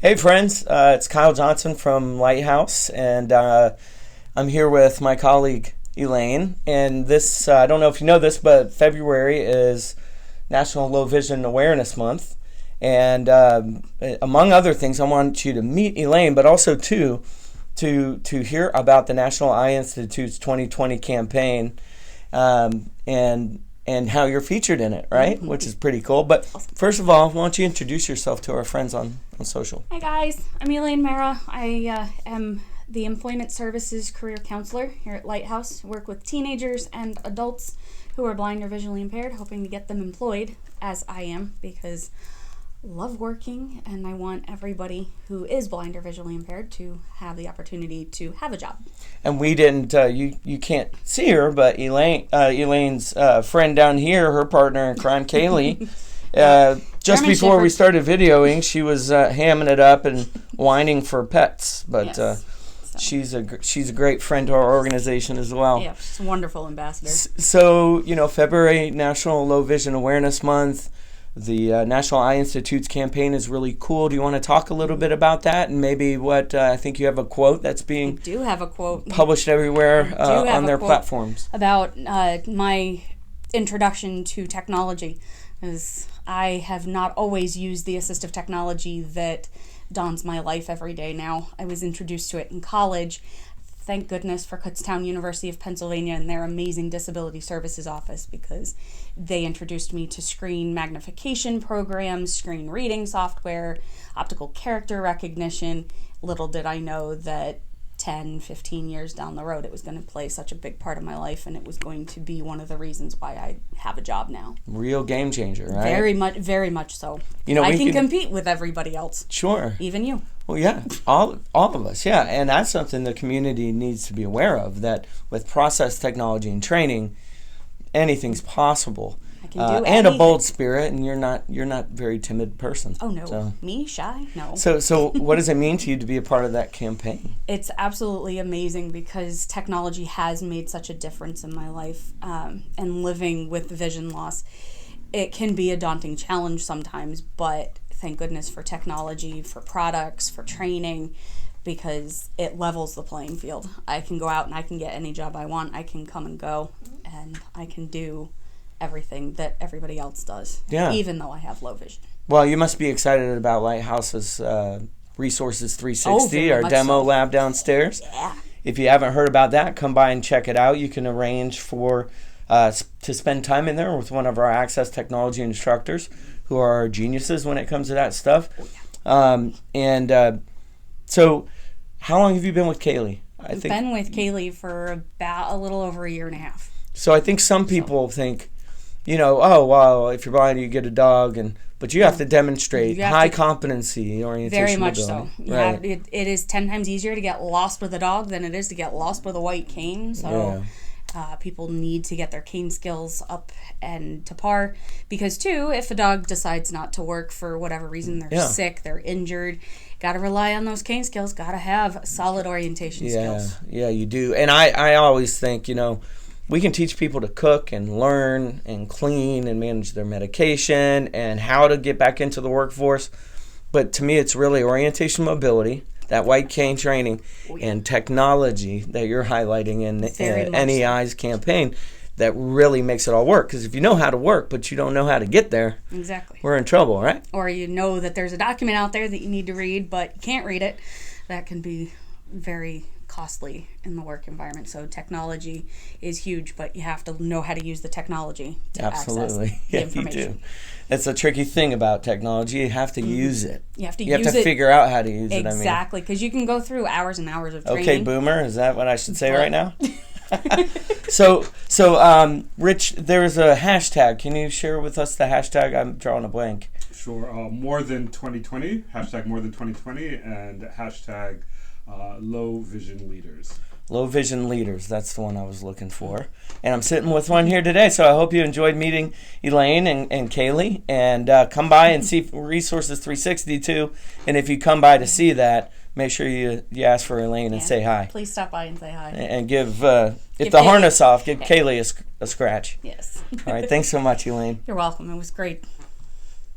Hey friends, it's Kyle Johnson from Lighthouse, and I'm here with my colleague Elaine. And this, I don't know if you know this, but February is National Low Vision Awareness Month. And among other things, I want you to meet Elaine, but also to hear about the National Eye Institute's 2020 campaign, and how you're featured in it, right? Mm-hmm. Which is pretty cool. But first of all, why don't you introduce yourself to our friends on social? Hi guys, I'm Elaine M. I am the Employment Services Career Counselor here at Lighthouse. I work with teenagers and adults who are blind or visually impaired, hoping to get them employed, as I am, because I love working and I want everybody who is blind or visually impaired to have the opportunity to have a job. And we didn't, you can't see her, but Elaine's friend down here, her partner in crime, Kaylee, just before we started videoing, she was hamming it up and whining for pets. But yes. She's a great friend to our organization as well. Yeah, she's a wonderful ambassador. So, February National Low Vision Awareness Month. The National Eye Institute's campaign is really cool. Do you want to talk a little bit about that, and maybe what I think you have a quote that's being published everywhere on their platforms about my introduction to technology, because I have not always used the assistive technology that dawns my life every day now. I was introduced to it in college. Thank goodness for Kutztown University of Pennsylvania and their amazing disability services office, because they introduced me to screen magnification programs, screen reading software, optical character recognition. Little did I know that 10, 15 years down the road, it was going to play such a big part of my life, and it was going to be one of the reasons why I have a job now. Real game changer, right? Very much so. I can compete with everybody else. Sure. Even you. Well, yeah, all of us, yeah. And that's something the community needs to be aware of, that with process technology and training, anything's possible. I can do and a bold spirit, and you're not a very timid person. Oh, no. So. Me? Shy? No. So what does it mean to you to be a part of that campaign? It's absolutely amazing, because technology has made such a difference in my life, and living with vision loss. It can be a daunting challenge sometimes, but thank goodness for technology, for products, for training, because it levels the playing field. I can go out and I can get any job I want. I can come and go, and I can do everything that everybody else does, even though I have low vision. Well, you must be excited about Lighthouse's Resources 360, our demo lab downstairs. Yeah. If you haven't heard about that, come by and check it out. You can arrange for to spend time in there with one of our access technology instructors, who are geniuses when it comes to that stuff. So how long have you been with Kaylee? I've been with Kaylee for about a little over a year and a half. So I think some people think, oh, well, if you're blind, you get a dog, but you have to demonstrate high competency orientation. Very much ability. So. Right. It is 10 times easier to get lost with a dog than it is to get lost with a white cane. So people need to get their cane skills up and to par, because too, if a dog decides not to work for whatever reason, they're sick, they're injured, got to rely on those cane skills, got to have solid orientation skills. Yeah, you do. And I always think, we can teach people to cook and learn and clean and manage their medication and how to get back into the workforce. But to me, it's really orientation mobility, that white cane training, and technology that you're highlighting in NEI's campaign that really makes it all work. Because if you know how to work, but you don't know how to get there, exactly, we're in trouble, right? Or you know that there's a document out there that you need to read, but you can't read it. That can be very costly in the work environment. So technology is huge, but you have to know how to use the technology to access the information. You do. It's a tricky thing about technology. You have to use it. You have to figure out how to use it. Exactly, because you can go through hours and hours of training. Okay, boomer, is that what I should say right now? So, Rich, there's a hashtag. Can you share with us the hashtag? I'm drawing a blank. Sure. More than 2020, hashtag more than 2020, and hashtag low vision leaders. Low vision leaders, that's the one I was looking for. And I'm sitting with one here today, so I hope you enjoyed meeting Elaine and Kaylee. And come by and see Resources 360 too. And if you come by to see that, make sure you ask for Elaine and say hi. Please stop by and say hi. And give the harness off, give Kaylee a scratch. Yes. All right, thanks so much, Elaine. You're welcome. It was great.